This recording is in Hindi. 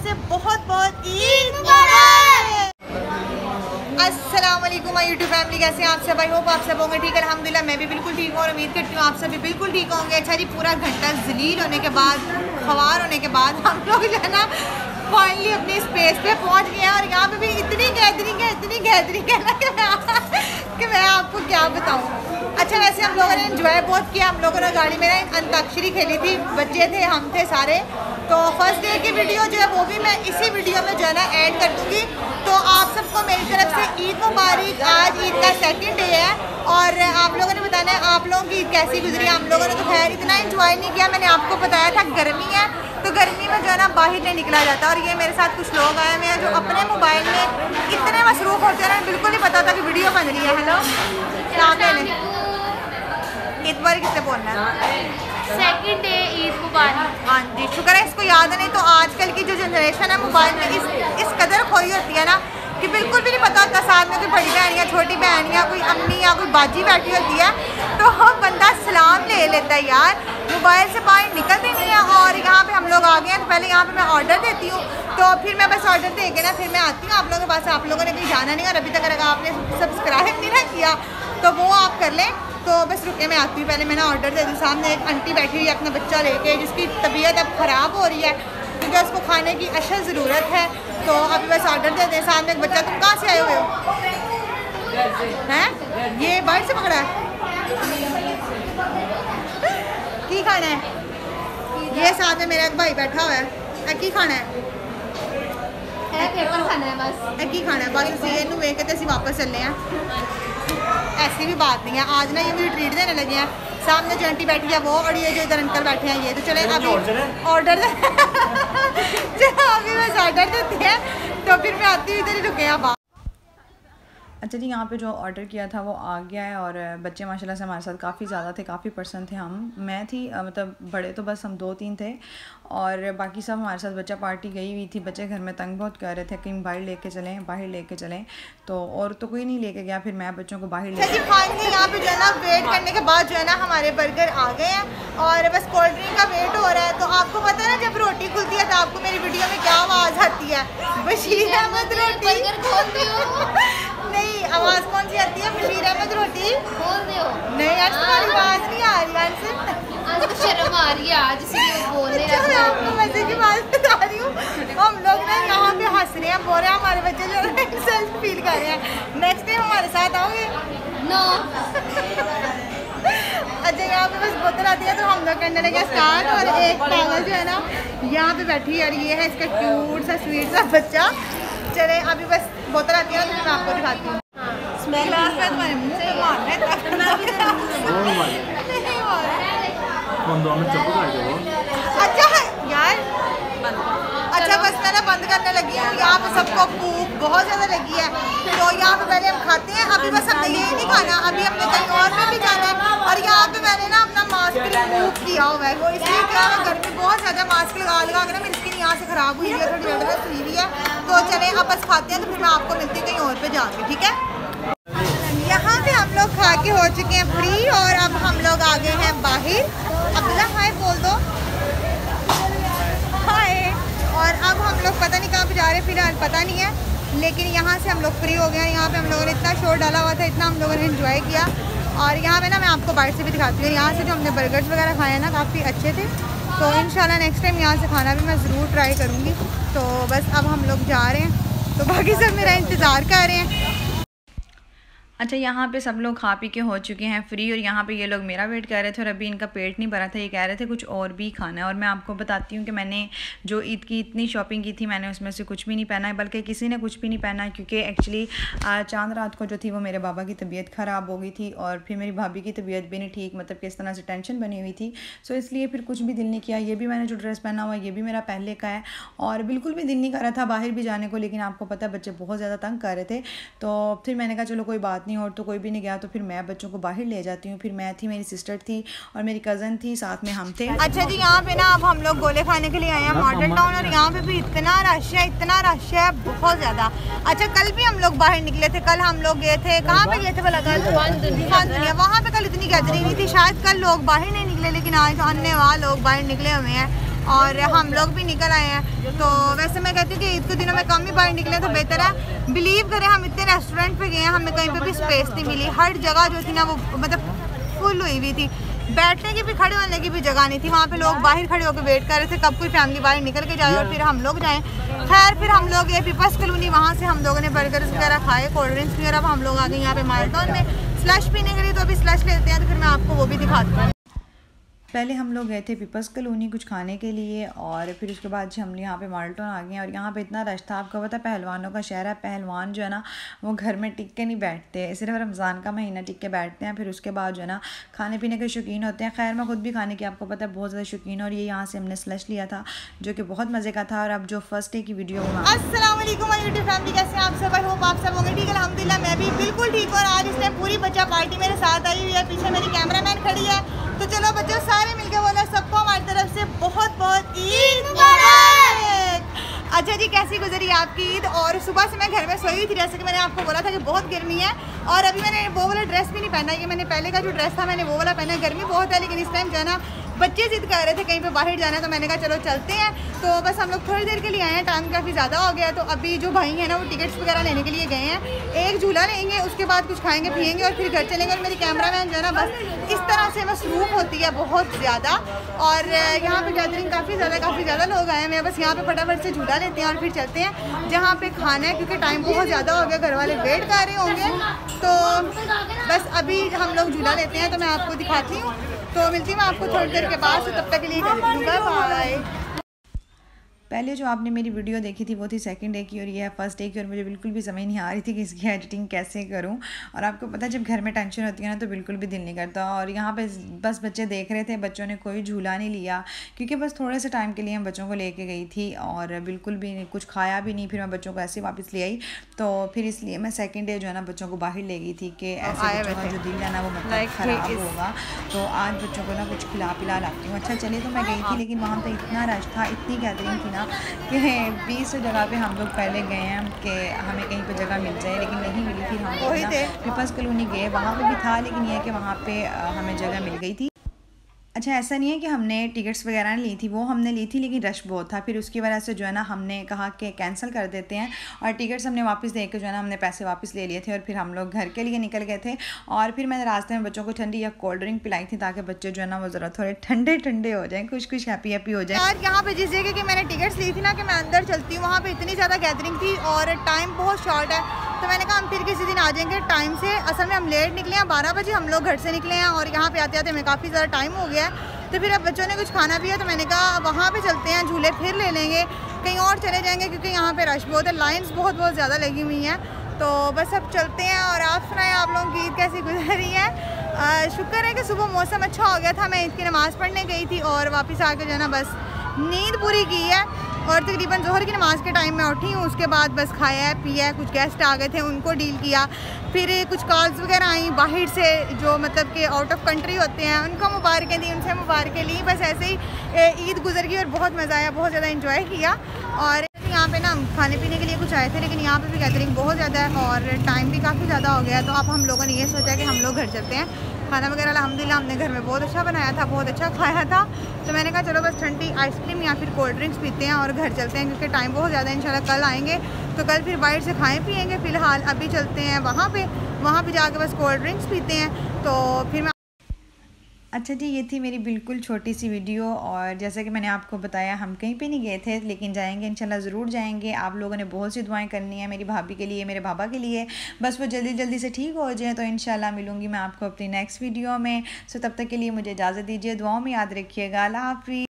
से बहुत बहुत ईद मुबारक। अस्सलाम वालेकुम माय यूट्यूब फैमिली, कैसे हैं आप सब? आई होप आप सब होंगे ठीक है। अल्हम्दुलिल्लाह मैं भी बिल्कुल ठीक हूँ और उम्मीद करती हूँ आप सब भी बिल्कुल ठीक होंगे। अच्छा जी, पूरा घंटा जलील होने के बाद, ख्वार होने के बाद हम लोग जो है ना फाइनली अपनी स्पेस पे पहुँच गए हैं। और यहाँ पे भी इतनी गैदरिंग है ना कि मैं आपको क्या बताऊँ। अच्छा, वैसे हम लोगों ने एंजॉय बहुत किया। हम लोगों ने गाड़ी में ना अंताक्षरी खेली थी, बच्चे थे, हम थे सारे। तो फर्स्ट डे की वीडियो जो है वो भी मैं इसी वीडियो में जो है ना ऐड कर दूँगी। तो आप सबको मेरी तरफ से ईद मुबारक। आज ईद का सेकंड डे है और आप लोगों ने बताना है आप लोगों की कैसी गुजरी। हम लोगों ने तो खैर इतना एंजॉय नहीं किया। मैंने आपको बताया था गर्मी है, तो गर्मी में जो है ना बाहर नहीं निकला जाता। और ये मेरे साथ कुछ लोग आए हुए हैं जो अपने मोबाइल में इतने मसरूफ़ होते हैं ना, बिल्कुल नहीं पता था कि वीडियो बन रही है। हेलो, ईद बार किससे बोलना है? सेकंड डे ईद मुबारक। हाँ जी, शुक्र है इसको याद है। नहीं तो आजकल की जो जनरेशन है मोबाइल में इस कदर खोई होती है ना कि बिल्कुल भी नहीं पता होता साथ में कोई बड़ी बहन या छोटी बहन या कोई अम्मी या कोई बाजी बैठी होती है तो हम बंदा सलाम ले लेता है यार, मोबाइल से बाहर निकलते नहीं है। और यहाँ पे हम लोग आ गए हैं, तो पहले यहाँ पे मैं ऑर्डर देती हूँ, तो फिर मैं बस ऑर्डर दे के ना फिर मैं आती हूँ आप लोगों के पास। आप लोगों ने कहीं जाना नहीं और अभी तक अगर आपने सब्सक्राइब नहीं ना किया तो वो आप कर लें। तो बस रुके, मैं आती हूँ। पहले मैंने ऑर्डर दे दी। सामने एक आंटी बैठी हुई है अपना बच्चा लेके, जिसकी तबीयत अब ख़राब हो रही है क्योंकि उसको खाने की अशद ज़रूरत है। तो अभी बस ऑर्डर दे दें। सामने एक बच्चा, तुम कहाँ से आए हुए हो? हैं ये बाहर से पकड़ा है? की खाना है? ये साथ में मेरा एक भाई बैठा हुआ है। की खाना है? पेपर खाना है बस। की खाना है बस। इसी इनू वेख के तो वापस चलने हैं। ऐसी भी बात नहीं है। आज ना ये मुझे ट्रीट देने लगे हैं। सामने जो आंटी बैठी है वो, और ये जो इधर अंकल बैठे हैं ये। तो चले अभी ऑर्डर चलो अभी बस ऑर्डर देते हैं तो फिर मैं आती हूँ। इधर ही रुके हैं। अच्छा जी, यहाँ पे जो ऑर्डर किया था वो आ गया है और बच्चे माशाल्लाह से हमारे साथ काफ़ी ज़्यादा थे, काफ़ी पर्सन थे। मैं थी मतलब बड़े तो बस हम 2-3 थे और बाकी सब हमारे साथ बच्चा पार्टी गई हुई थी। बच्चे घर में तंग बहुत कर रहे थे, कहीं बाहर लेके चलें तो और तो कोई नहीं लेके गया। फिर मैं बच्चों को बाहर ले गई। फाइनली यहाँ पे जो है ना वेट करने के बाद जो है ना हमारे बर्गर आ गए हैं और बस कोल्ड ड्रिंक का वेट हो रहा है। तो आपको पता है ना जब रोटी खुलती है तो आपको मेरी वीडियो में क्या आवाज़ आती है? बशीर अहमद रोटी। नहीं, आवाज़ कौन सी आती है? बशीर अहमद रोटी बोल रहे हो? नहीं यार, तुम्हारी आवाज़ नहीं आ रही आंसर। आज तो शर्म आ रही है, आज इसलिए बोल रहे हैं। मैं आपको मजे की बात बता रही हूँ। हम लोग ना यहाँ पे हंस रहे हैं, बोल रहे हैं हमारे बच्चे जो सेल्फ फील कर रहे हैं। नेक्स्ट टाइम हमारे साथ आओगे? नो। अच्छा, यहाँ पे बस बोतल आती है तो हम लोग करने लगे स्टार्ट। और एक पागल जो है ना यहाँ पे बैठी है और ये है इसका क्यूट सा स्वीट सा बच्चा। चले अभी बस बोतल आती है तो मैं आपको दिखाती हूँ। स्मेल तुम्हारे मुँह पे मारना है। अच्छा यार, अच्छा बस मैं ना बंद करने लगी हूँ। यहाँ पे सबको भूख बहुत ज़्यादा लगी है तो यहाँ पे पहले हम खाते हैं। अभी बस हमने यही नहीं खाना, अभी हमने कहीं और में भी जाना है। और यहाँ पे मैंने ना अपना मास्क रिमूव किया हुआ है। वो इसलिए क्या है, घर में बहुत ज़्यादा मास्क लगा के ना मेरी स्किन यहाँ से ख़राब हुई है, थोड़ी रेडनेस हुई हुई है। तो चले अब बस खाते हैं तो फिर मैं आपको मिलती हूँ कहीं और पे जाके, ठीक है? यहाँ पे हम लोग खा के हो चुके हैं फ्री और अब हम लोग आ गए हैं बाहर। अब्दुल्ला हाय बोल दो, हाय। और अब हम लोग पता नहीं कहाँ पे जा रहे हैं, फिलहाल पता नहीं है, लेकिन यहाँ से हम लोग फ्री हो गए हैं। यहाँ पे हम लोगों ने इतना शोर डाला हुआ था, इतना हम लोगों ने एंजॉय किया। और यहाँ पे ना मैं आपको बाहर से भी दिखाती हूँ। यहाँ से जो हमने बर्गर्स वगैरह खाए हैं ना काफ़ी अच्छे थे। तो इंशाल्लाह नेक्स्ट टाइम यहाँ से खाना भी मैं ज़रूर ट्राई करूँगी। तो बस अब हम लोग जा रहे हैं, तो बाकी सब मेरा इंतज़ार कर रहे हैं। अच्छा, यहाँ पे सब लोग खा पी के हो चुके हैं फ्री और यहाँ पे ये लोग मेरा वेट कर रहे थे और अभी इनका पेट नहीं भरा था। ये कह रहे थे कुछ और भी खाना है। और मैं आपको बताती हूँ कि मैंने जो ईद की इतनी शॉपिंग की थी मैंने उसमें से कुछ भी नहीं पहना है, बल्कि किसी ने कुछ भी नहीं पहना है क्योंकि एक्चुअली चांद रात को जो थी वो मेरे बाबा की तबीयत ख़राब हो गई थी और फिर मेरी भाभी की तबीयत भी नहीं ठीक, मतलब किस तरह से टेंशन बनी हुई थी। सो इसलिए फिर कुछ भी दिल नहीं किया। ये भी मैंने जो ड्रेस पहना हुआ ये भी मेरा पहले का है और बिल्कुल भी दिल नहीं कर रहा था बाहर भी जाने को, लेकिन आपको पता है बच्चे बहुत ज़्यादा तंग कर रहे थे। तो फिर मैंने कहा चलो कोई बात नहीं, और तो कोई भी नहीं गया तो फिर मैं बच्चों को बाहर ले जाती हूँ। फिर मैं थी, मेरी सिस्टर थी और मेरी कज़न थी, साथ में हम थे। अच्छा जी, यहाँ पे ना अब हम लोग गोले खाने के लिए आए हैं मॉडल टाउन और यहाँ पे भी इतना रश है बहुत ज़्यादा। अच्छा, कल भी हम लोग बाहर निकले थे। कल हम लोग गए थे, कहाँ पे गए थे भला? कल दुनिया। वहाँ पे कल इतनी गैदरिंग नहीं थी, शायद कल लोग बाहर नहीं निकले, लेकिन आज अन्य वहाँ लोग बाहर निकले हुए हैं। और हम लोग भी निकल आए हैं। तो वैसे मैं कहती हूँ कि ईद के दिनों में कम ही बाहर निकले तो बेहतर है। बिलीव करें, हम इतने रेस्टोरेंट पे गए हैं, हमें कहीं पे भी स्पेस नहीं मिली। हर जगह जो थी ना वो मतलब फुल हुई हुई थी, बैठने की भी खड़े होने की भी जगह नहीं थी। वहाँ पे लोग बाहर खड़े होकर वेट कर रहे थे कब कोई फैमिली बाहर निकल के जाए और फिर हम लोग जाएं। खैर फिर हम लोग ये पीपल्स कॉलोनी, वहाँ से हम लोगों ने बर्गर वगैरह खाए, कोल्ड ड्रिंक्स वगैरह। अब हम लोग आ गए यहाँ पे माल टाउन में स्लश पीने के लिए, तो अभी स्लश लेते हैं, तो फिर मैं आपको वो भी दिखाती हूँ। पहले हम लोग गए थे पीपल्स कॉलोनी कुछ खाने के लिए, और फिर उसके बाद हम यहाँ पे माल टाउन आ गए हैं। और यहाँ पे इतना रश था, आपको पता है पहलवानों का शहर है। पहलवान जो है ना वो घर में टिक के नहीं बैठते, सिर्फ रमज़ान का महीना टिक के बैठते हैं। फिर उसके बाद जो है ना खाने पीने के शौकीन होते हैं। खैर मैं खुद भी खाने की आपको पता है बहुत ज़्यादा शौकीन, और ये यहाँ से हमने स्लश लिया था जो कि बहुत मज़े का था। और अब जो फर्स्ट डे की वीडियो अस्सलाम वालेकुम यूट्यूब फैमिली, कैसे हैं आप सब? आई होप आप सब होंगे ठीक। अल्हम्दुलिल्लाह मैं भी बिल्कुल ठीक हूँ। और आज इस टाइम पूरी बच्चा पार्टी मेरे साथ आई हुई है, पीछे मेरी कैमरामैन खड़ी है। तो चलो बच्चों सारे मिलकर बोला सबको हमारी तरफ से बहुत बहुत ईद मुबारक। अच्छा जी, कैसी गुजरी आपकी ईद? और सुबह से मैं घर में सोई हुई थी, जैसे कि मैंने आपको बोला था कि बहुत गर्मी है। और अभी मैंने वो वाला ड्रेस भी नहीं पहना है, कि मैंने पहले का जो ड्रेस था मैंने वो वाला पहना है। गर्मी बहुत है, लेकिन इस टाइम जो है ना बच्चे जिद कर रहे थे कहीं पे बाहर जाना है, तो मैंने कहा चलो चलते हैं। तो बस हम लोग थोड़ी देर के लिए आए हैं, टाइम काफ़ी ज़्यादा हो गया। तो अभी जो भाई हैं ना वो टिकट्स वगैरह लेने के लिए गए हैं। एक झूला लेंगे, उसके बाद कुछ खाएंगे पिएंगे और फिर घर चलेंगे। और मेरी कैमरामैन जो है ना बस इस तरह से मसरूफ़ होती है बहुत ज़्यादा। और यहाँ पे गैदरिंग काफ़ी ज़्यादा लोग आए हैं। बस यहाँ पे फटाफट से झूला लेते हैं और फिर चलते हैं जहाँ पे खाना है, क्योंकि टाइम बहुत ज़्यादा हो गया, घर वाले वेट कर रहे होंगे। तो बस अभी हम लोग झूला लेते हैं, तो मैं आपको दिखाती हूँ। तो मिलती हूँ मैं आपको थोड़ी देर के बाद, तो तब तक के लिए बाय। पहले जो आपने मेरी वीडियो देखी थी वो थी सेकंड डे की, और ये है फर्स्ट डे की। और मुझे बिल्कुल भी समझ नहीं आ रही थी कि इसकी एडिटिंग कैसे करूं। और आपको पता है जब घर में टेंशन होती है ना तो बिल्कुल भी दिल नहीं करता। और यहाँ पे बस बच्चे देख रहे थे, बच्चों ने कोई झूला नहीं लिया, क्योंकि बस थोड़े से टाइम के लिए हम बच्चों को लेके गई थी और बिल्कुल भी कुछ खाया भी नहीं। फिर मैं बच्चों को ऐसे वापस ले आई, तो फिर इसलिए मैं सेकेंड डे जो है ना बच्चों को बाहर ले गई थी कि ऐसे बच्चों का जो दिल है ना वो मतलब ख़राब होगा। तो आज बच्चों को ना कुछ खिला पिला लाती हूँ। अच्छा चलिए, तो मैं गई थी, लेकिन वहाँ पर इतना रश था, इतनी गैदरिंग थी ना कि 20 जगह पे हम लोग पहले गए हैं कि हमें कहीं पे जगह मिल जाए, लेकिन नहीं मिली। फिर हम लोग पीपल्स कॉलोनी गए, वहाँ पे भी था, लेकिन यह है कि वहाँ पे हमें जगह मिल गई थी। अच्छा ऐसा नहीं है कि हमने टिकट्स वगैरह ली थी, वो हमने ली थी, लेकिन रश बहुत था। फिर उसकी वजह से जो है ना हमने कहा कि कैंसिल कर देते हैं, और टिकट्स हमने वापस दे के जो है ना हमने पैसे वापस ले लिए थे। और फिर हम लोग घर के लिए निकल गए थे। और फिर मैंने रास्ते में बच्चों को ठंडी या कोल्ड ड्रिंक पिलाई थी, ताकि बच्चे जो है ना वो ज़रा थोड़े ठंडे ठंडे हो जाएँ, कुछ हैप्पी हो जाए। यार यहाँ पे जिस जगह की मैंने टिकट्स ली थी ना कि मैं अंदर चलती हूँ, वहाँ पर इतनी ज़्यादा गैदरिंग थी और टाइम बहुत शॉर्ट है। तो मैंने कहा हम फिर किसी दिन आ जाएंगे टाइम से। असल में हम लेट निकले हैं, 12 बजे हम लोग घर से निकले हैं, और यहाँ पे आते आते हमें काफ़ी ज़्यादा टाइम हो गया है। तो फिर अब बच्चों ने कुछ खाना पिया, तो मैंने कहा वहाँ पे चलते हैं, झूले फिर ले लेंगे, कहीं और चले जाएंगे, क्योंकि यहाँ पे रश बहुत है, लाइंस बहुत ज़्यादा लगी हुई हैं। तो बस अब चलते हैं। और आप सुनाएं, आप लोगों की ईद कैसी गुजरी है? शुक्र है कि सुबह मौसम अच्छा हो गया था। मैं ईद की नमाज़ पढ़ने गई थी और वापस आके जो है ना बस नींद पूरी की है। और तकरीबन ज़ोहर की नमाज़ के टाइम में उठी हूँ। उसके बाद बस खाया है पिया है, कुछ गेस्ट आ गए थे उनको डील किया, फिर कुछ कॉल्स वगैरह आई बाहर से जो मतलब कि आउट ऑफ कंट्री होते हैं, उनको मुबारकें दी, उनसे मुबारकें ली। बस ऐसे ही ईद गुजर गई और बहुत मज़ा आया, बहुत ज़्यादा इंजॉय किया। और यहाँ पे ना खाने पीने के लिए कुछ आए थे, लेकिन यहाँ पे भी गैदरिंग बहुत ज़्यादा है और टाइम भी काफ़ी ज़्यादा हो गया। तो अब हम लोगों ने ये सोचा कि हम लोग घर चलते हैं। खाना वगैरह अल्हम्दुलिल्लाह हमने घर में बहुत अच्छा बनाया था, बहुत अच्छा खाया था। तो मैंने कहा चलो बस ठंडी आइसक्रीम या फिर कोल्ड ड्रिंक्स पीते हैं और घर चलते हैं, क्योंकि टाइम बहुत ज़्यादा। इंशाल्लाह कल आएंगे तो कल फिर बाहर से खाएँ पिएंगे। फ़िलहाल अभी चलते हैं वहाँ पे जाके बस कोल्ड ड्रिंक्स पीते हैं। तो फिर मैं अच्छा जी, ये थी मेरी बिल्कुल छोटी सी वीडियो। और जैसा कि मैंने आपको बताया हम कहीं पे नहीं गए थे, लेकिन जाएंगे इंशाल्लाह ज़रूर जाएंगे। आप लोगों ने बहुत सी दुआएं करनी है मेरी भाभी के लिए, मेरे बाबा के लिए, बस वो जल्दी से ठीक हो जाए। तो इंशाल्लाह मिलूँगी मैं आपको अपनी नेक्स्ट वीडियो में। सो तब तक के लिए मुझे इजाज़त दीजिए, दुआओं में याद रखिएगा। अल्लाह हाफ़िज़।